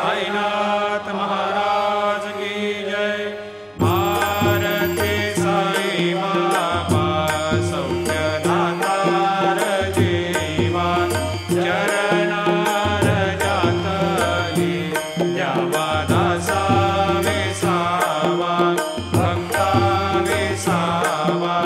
साईनाथ महाराज की जय। भारती साई बाबा सौख्यदातार जीवा, चरणार जातली द्यावा दासा विसावा, भक्ता विसावा।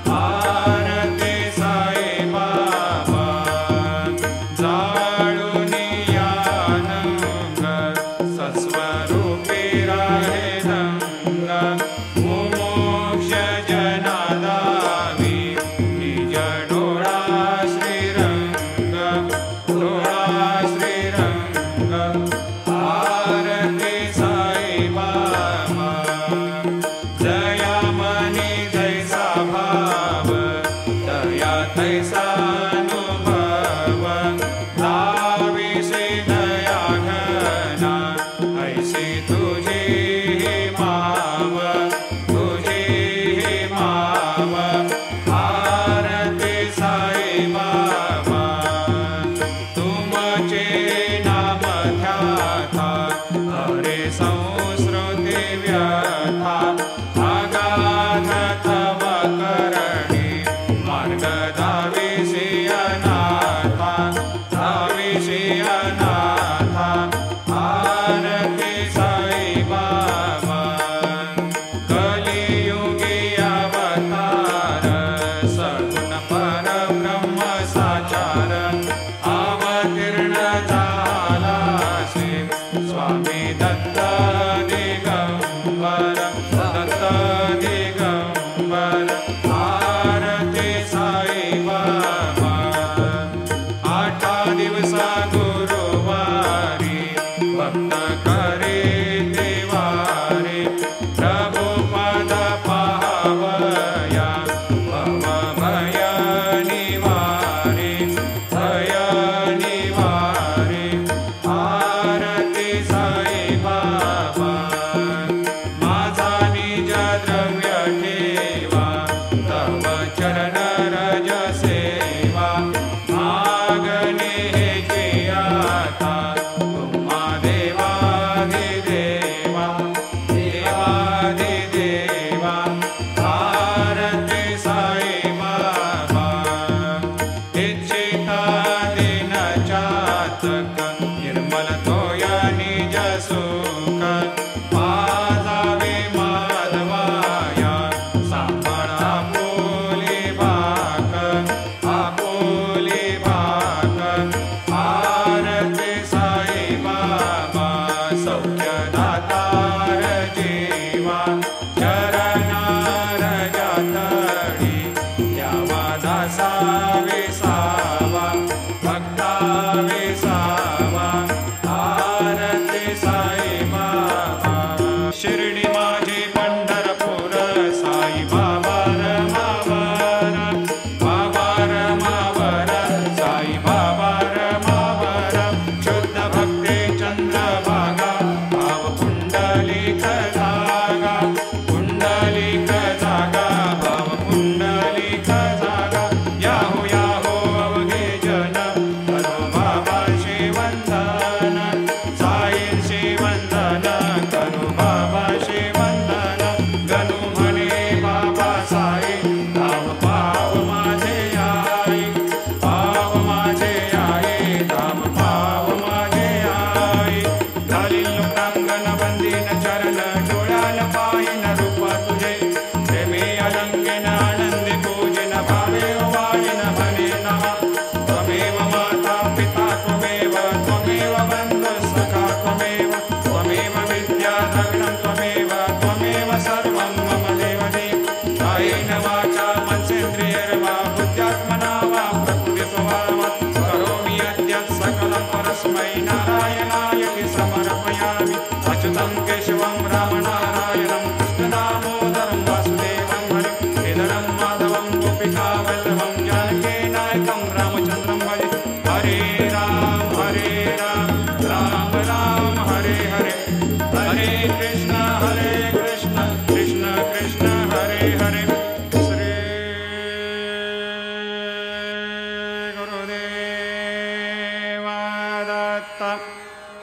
भारती साई बाबा जाळुनिया नंग, सस्वरूपी राहे रंग। मुमोक्ष जना दावी निज डोळा श्रीरंग, डोळा श्रीरंग। भारती साई बाबा जया मनी जैसा भाव, दया तैसा अनुभव। दाविसी दया घना, ऐसी तुझी ही माव, तुझी ही माव। भारती साई बाबा तुमचे नाम ध्याता,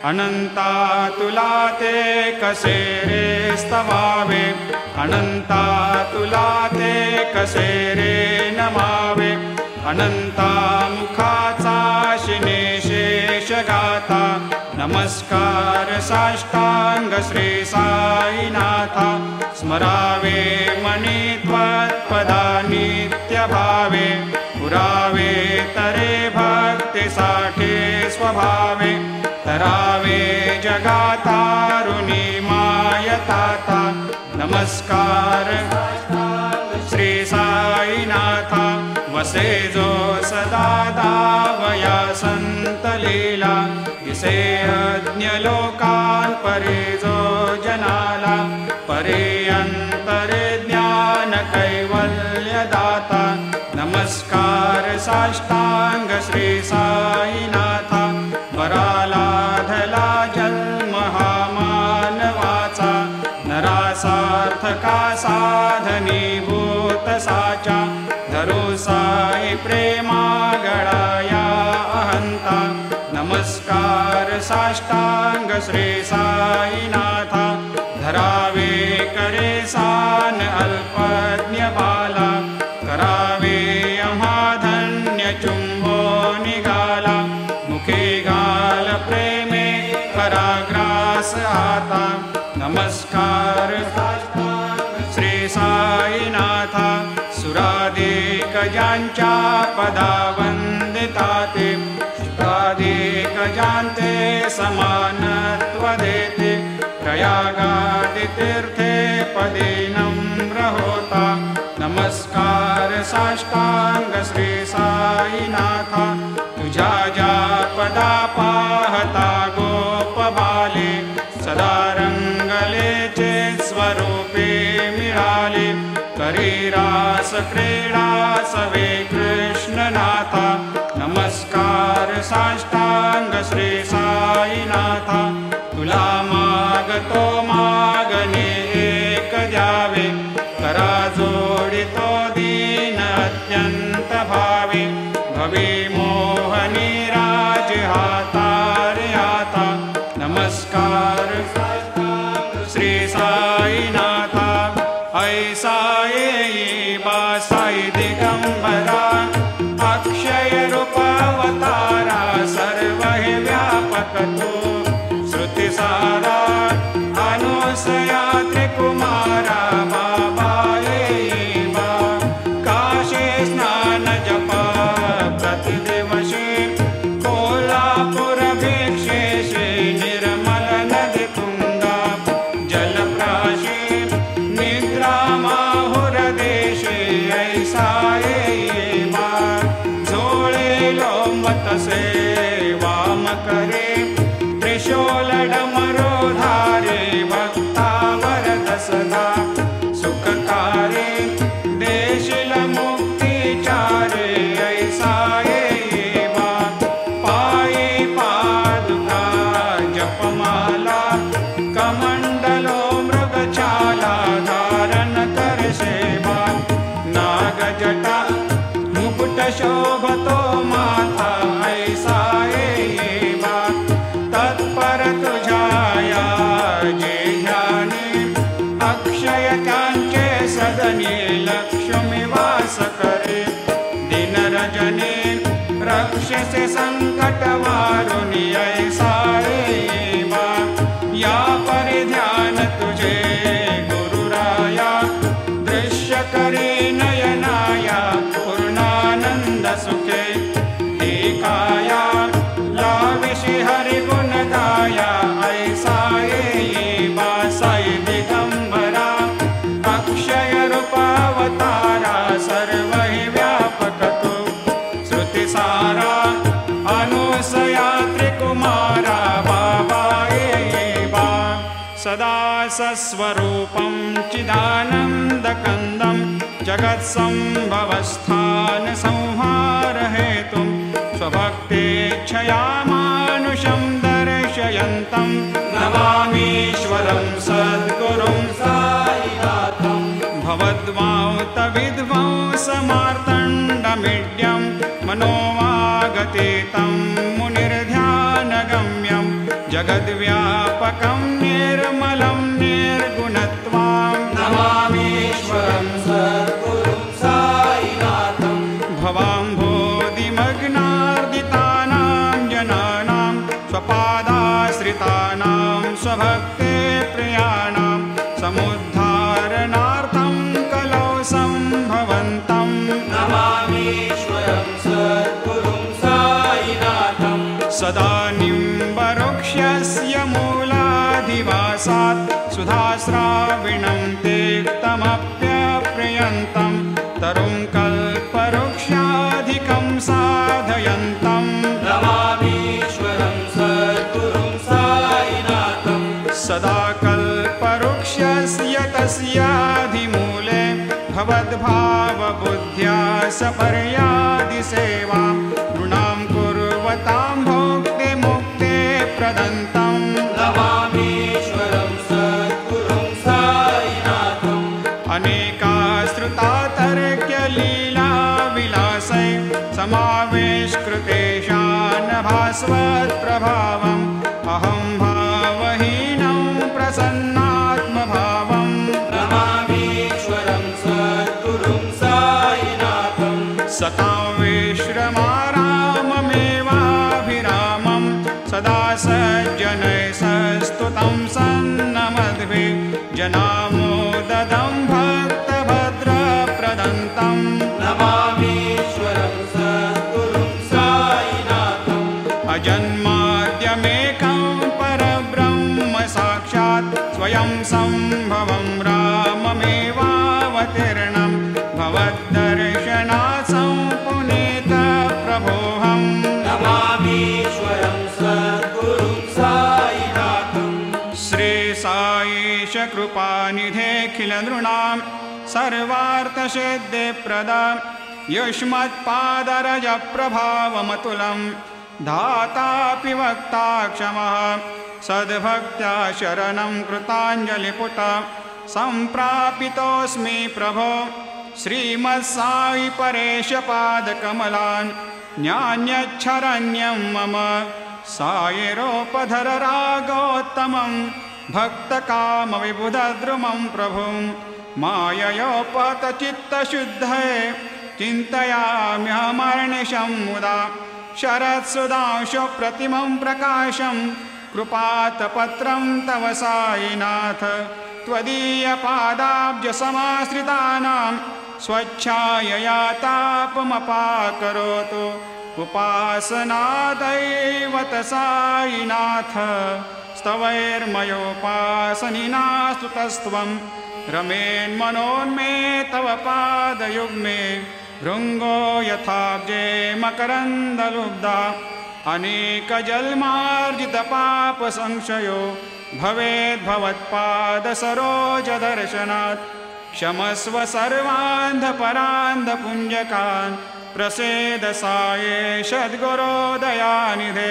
अनंता तुला ते कसे रे स्तवावे, अनंता तुला ते कसे रे नमावे, अनंता मुखाचा शिने शेष गाता, नमस्कार साष्टांग श्री साईनाथा, स्मरावे मनी त्वत्पदा नित्य भावे, पुरावे तरे भक्ति साठे स्वभावे, तरावे जगातारुणी मायताता, नमस्कार श्री साईनाथा, वसे जो सदा दावया संत लीला, दिसे अज्ञ लोकान् परे जो जनाला, परे अंतरे ज्ञान कैवल्य दाता, नमस्कार साष्टांग श्री साईनाथा, बराला धला जन्म हा मानवाचा, नरासार्थका साधनीभूत साचा, धरो साई प्रेमा गळाया अहंता, नमस्कार साष्टांग श्री साईनाथा, धरावे करे सान अल्पज्ञ बाला, करावे अमाधन्य चुंबो निगाला, मुखे गाल प्रेमे पराग्रास आता, नमस्कार श्री साईनाथा, सुराधिक ज्यांच्या पदा वंदिता ते, शुकाधिक ज्यांते समानत्व देते, प्रयागादि तीर्थे पदे नम्र होता, नमस्कार साष्टांग श्री साईनाथा, तुझ्या ज्या पदा पाहता गोप बाले, सदा रंगलेचे स्वरूपे मिळाले, करी रास क्रीडा सवे कृष्णनाथा, नमस्कार साष्टांग श्री साईनाथा, तुला मागतो मागणे एक द्यावे, करा जोडितो दीन अत्यंत भावे, भवी मोहनी राज हातारे आता, नमस्कार श्री साईनाथा, ऐसा येई बा साई दिगंबरा, अक्षय रूपावतारा, सर्व हे व्यापक तो, श्रुतिसारा अनुसया त्रिकुमारा, बाबा येई बा, काशी स्नान जप प्रतिदिवशी, कोल्हापूर भिक्षेशी, निर्मल नदी तुंगा जलप्राशी, निद्रा माहुर देशे, ऐसा येई बा, झोळे लोंबत से वाम करे, त्रिशूल डमरो धारे, भक्तावर दसदा सुखकारे, देशिल मुक्तिचारे, ऐसा येई बा, पायी पादुका जपमाला, कमंडलो मृगछाला, धारण कर सेवा, नागजटा मुकुट शोभतो माथा, ऐसा येई बा, तत्पर तुझाया जे ध्याने, अक्षय त्यांचे सदने, लक्ष्मी वास करे, दिन रजने रक्षसे संकट वारुणी, ऐसा येई बा, या परिध्यान तुझे गुरुराया, दृश्य करी नयनाया, पूर्णानंद सुखे, हे काया लाविशी हरिगुण गाया, ऐसा येई बा, साई दिगंबरा, अक्षय रूपावतारा, सर्व हि व्यापक तो, श्रुतिसारा अनुसया त्रिकुमारा, बाबा येई बा, सदा सस्वरूपं चिदानन्दकन्दं, जगत्सम्भवस्थान संहार हेतुं, स्वभक्तेच्छया मानुषं दर्शयन्तं, नमामीश्वरं सद्गुरुं साईनाथं, भवद्वांतविध्वंसमार्तण्डमीड्यं, मनोवागतीतं मुनिर्ध्यानगम्यं, जगद्व्यापकं निर्मलं निर्गुणत्वां नमामीश्वरं सद्गुरुं साईनाथं भवाम्भोधिमग्नार्दितानां जनानां स्वपादाश्रितानां स्वभक्ते प्रियाणां समुद्धारणार्थं कलौ सम्भवन्तं नमामीश्वरं सद्गुरुं साईनाथं सदा निम्बवृक्षस्य मूलाधिवासात् सुधास्राविणं तेक्तमप्यप्रियन्तं तरुं कल्पवृक्षाधिकं साधयन्तं नमामीश्वरं सद्गुरुं साईनाथं सदा कल्पवृक्षस्य तस्याधिमूले भवद्भावबुद्ध्या सपर्यादिसेवा नृणां कुर्वतां भोक्तिमुक्ते प्रदन्तं नमामीश्वरं सद्गुरुं साईनाथं अनेकाश्रुता तर्क्यलीलाविलासै समावेशकृतेषान् भास्वत्प्रभावम् अहं भावहीनं प्रसन्नात्मभावम् नमामीश्वरं सद्गुरुं साईनाथं सतां विश्रमाराममेवाभिरामं सदा सज्जनैः सस्तुतं सन्नमद्भिः जनामोददं भक्तभद्रप्रदन्तं नमामीश्वरं सद्गुरुं साईनाथं अजन्माद्यमेकं परब्रह्म साक्षात् स्वयं सम्भवं राममेवावतीर्णं भवद्दर्शनात् सम्पुनीतप्रभोऽहम् नमामीश्वरं सद्गुरुं साईनाथं श्रीसाईश कृपानिधेऽखिलनृणां सर्वार्थसिद्धिप्रदा युष्मत्पादरजप्रभावमतुलं धातापि वक्ता क्षमः सद्भक्त्या शरणं कृताञ्जलिपुट सम्प्रापितोऽस्मि प्रभो श्रीमत्साई परेशपादकमलान् न्यान्यच्छरण्यं मम सायिरोपधर रागोत्तमं भक्तकामविबुधद्रुमं प्रभुं माययोपतचित्तशुद्धये चिन्तयाम्यहमर्निशं मुदा शरत्सुधांशुप्रतिमं प्रकाशं कृपातपत्रं तव साईनाथ त्वदीयपादाब्जसमाश्रितानां स्वच्छायया तापमपाकरोतु उपासनादैवत साईनाथ स्तवैर्मयोपासनिना स्तुतस्त्वं रमेन्मनोन्मे तव पादयुग्मे भृङ्गो यथाब्जे मकरन्दलुब्धा अनेकजन्मार्जितपापसंशयो भवेद्भवत्पादसरोजदर्शनात् क्षमस्व सर्वान्धपरान्धपुञ्जकान् प्रसेद साये सद्गुरो दयानिधे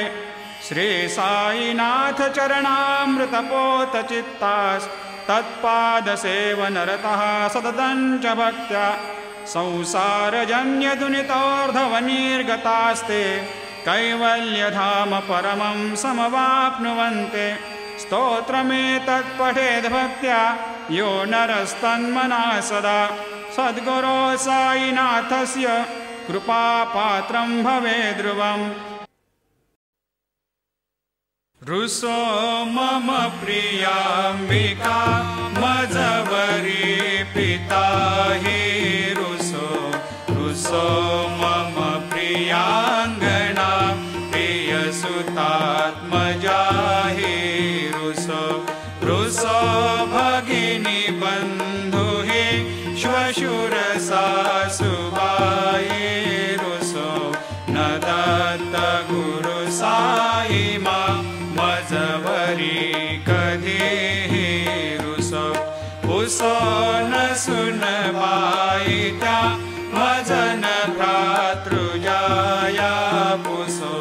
श्रीसाईनाथ चरणामृतपोतचित्तास्तत्पादसेवनरतः सततं च भक्त्या संसारजन्यदुनितोर्धवनिर्गतास्ते कैवल्यधाम परमं समवाप्नुवन्ते स्तोत्रमेतत्पठेद्भक्त्या यो नरस्तन्मना सदा सद्गुरो साईनाथस्य कृपापात्रं भवेद्ध्रुवम् रुसो मम प्रियाम्बिका मजवरी पिता हि रुसो मम प्रियाङ्गना प्रियसुतात्मजा हि रुसो भगिनी बन्धु हि श्वशुरसासुबाई रुसो न दत्त गुरु साई मा मजवरी कधी रुसो न सुनबाई त्या मजन भ्रातृजाया पुसो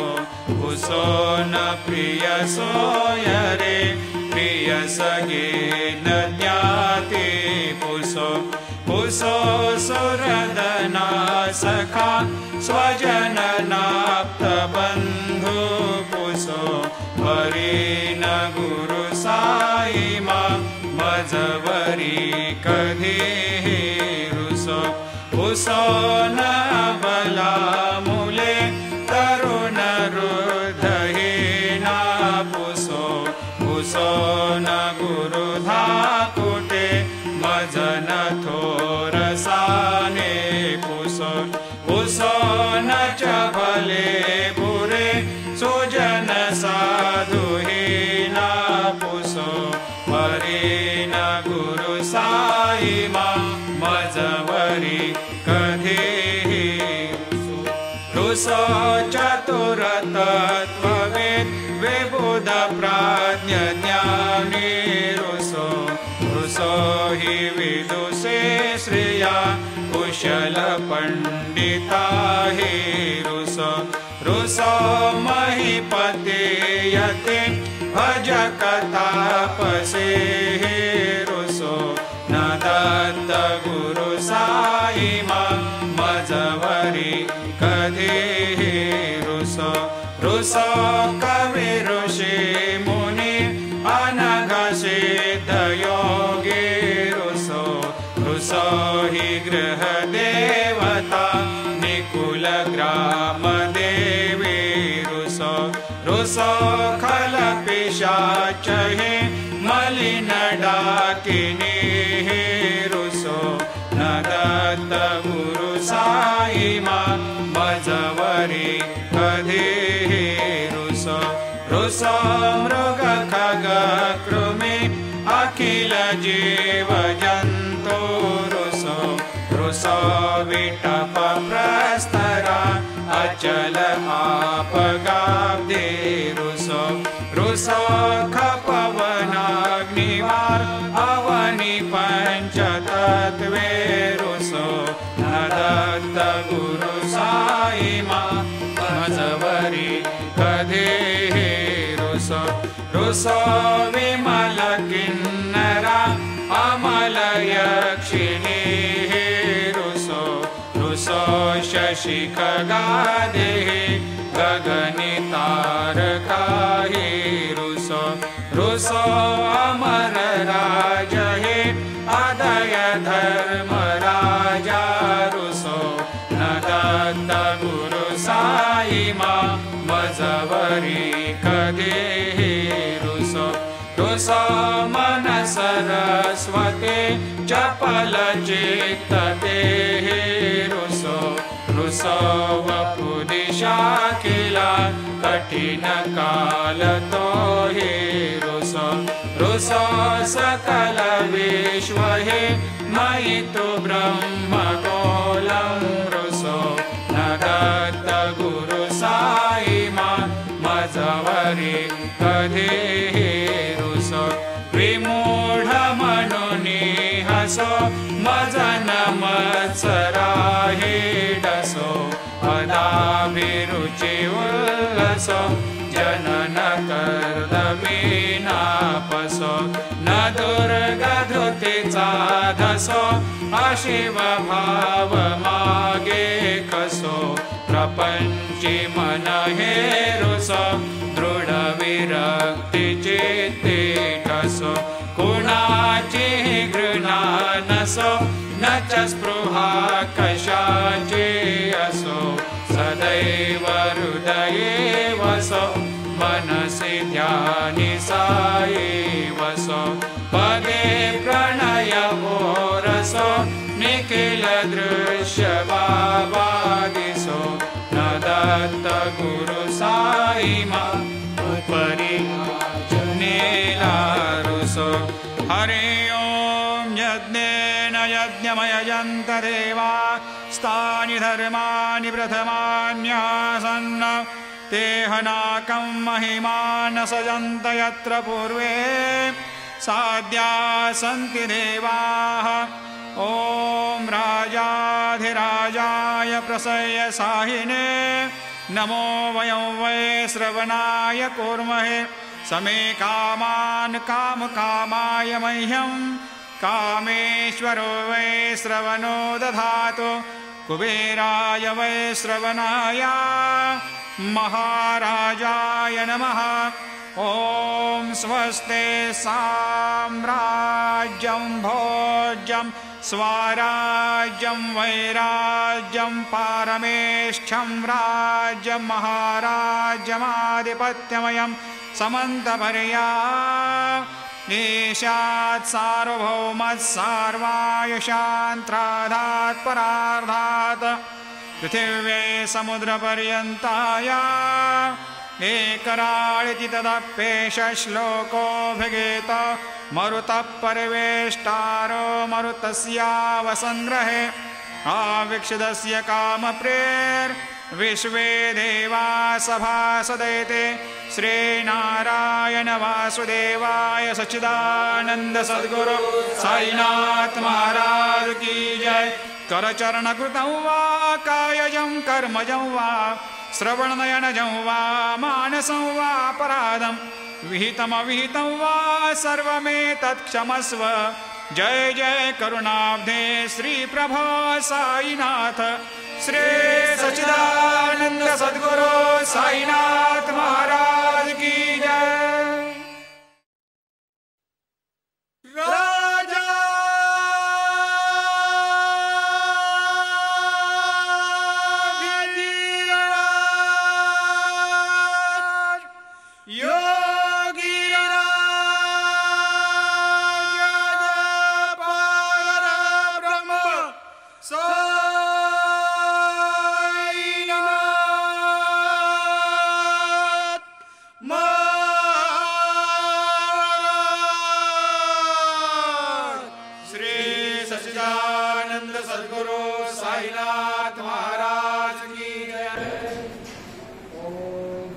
न प्रिय सोय रे प्रिय सगे न ज्ञाते पुसो सुरदना सखा स्वजननाप्त बन्धु पुसो परि न गुरु साई मा मजवरी कधी रुसो पुसो न बला मुले तरुण हृदयेना पुसो पुसो न गुरु धाकुटे मजन थोरसाने पुसो पुसो न चबले बुरे सुजन साधुहीना पुसो हरे न गुरु साई मा मजवरी कधी रुसो चतुर तत्ववेद विबुध प्राज्ञ ज्ञानी रुसो रुसो हि विदुषे श्रिया कुशल पंडिता हि रुसो रुसो महीपते यते भज कथापसे रुसो न दत्त गुरु साई मा मजवरी कधी रुसो रुसो कवि ऋषि मुनि अनघ सिद्ध योगी रुसो रुसो हि गृह देवता निकुल ग्राम देवी रुसो रुसो खल पिशाच हे मलिन डाकिनी रुसो न दत्त गुरु साई मा मजवरी कधी रुसो रुसो मृग खग कृमि अखिल जीव जंतु रुसो रुसो विटप प्रस्तरा अचल आपगाब्दे रुसो रुसो खपवनाग्निवार अवनि पंचतत्वे रुसो न दत्त गुरु साई मा मजवरी कधी रुसो रुसो विमल किन्नरा अमल यक्षिणी रुसो रुसो शशि खगादे गगनि तारका रुसो रुसो अमर राज हे अदय धर्म राजा रुसो न दत्त गुरु साई मा मजवरी कधी रुसो रुसो मन सरस्वती चपल चित्त देहि रुसो रुसो वपुदिशा किला कठिन काल तो हे रुसो रुसो सकल विश्व हे मयि तु ब्रह्म गोलम रुसो न दत्त गुरु साई मा मजवरी कधी रुसो विमूढ मनुनि हसो मजन मत्सरा हे डसो अदाभिरुचि उल्लसो जनन कर्दमीनापसो न दुर्गधुतिचा धसो अशिव भाव मागे कसो प्रपंची मन हे रुसो दृढ विरक्ति चित्ते ठसो कुणाची घृणा नसो न च स्पृहा कशाची असो सदैव हृदये वसो मनसि ध्यानि साई वसो पदे प्रणय ओरसो निखिल दृश्य बाबादिसो न दत्त गुरु साई मा उपरि नेलारुसो हरि ओम यज्ञेन यज्ञमयजन्त देवा स्थानि धर्माणि प्रथमान्यासन्न ते हनाकं महिमान सजन्त यत्र पूर्वे साध्या सन्ति देवाः ॐ राजाधिराजाय प्रसह्य साहिने नमो वयं वै श्रवणाय कुर्महे समे कामान् कामकामाय मह्यं कामेश्वरो वै श्रवणो दधातु कुबेराय वै श्रवणाय महाराजाय नमः ॐ स्वस्ते साम्राज्यं भोज्यं स्वराज्यं वैराज्यं पारमेष्ठ्यं राज्यं महाराज्यमाधिपत्यमयं समन्तपर्या ईशात् सार्वभौमः सर्वायुषान्त्राधात् परार्धात् पृथिव्यै समुद्रपर्यन्ताया एकराळिति तदप्येष श्लोकोऽभिगीत मरुतः परिवेष्टारो मरुतस्यावसङ्ग्रहे आवीक्षितस्य कामप्रेर्विश्वे देवा सभासदैते श्रीनारायण वासुदेवाय सच्चिदानन्द सद्गुरु साईनाथ महाराज की जय। करचरणकृतं वा कायजं कर्मजं वा श्रवणनयनजं वा मानसं वा अपराधं विहितमविहितं वा सर्वमेतत्क्षमस्व। जय जय करुणाब्धे श्री प्रभो साईनाथ श्री सच्चिदानंद सद्गुरु साईनाथ महाराज की जय। राजा ओम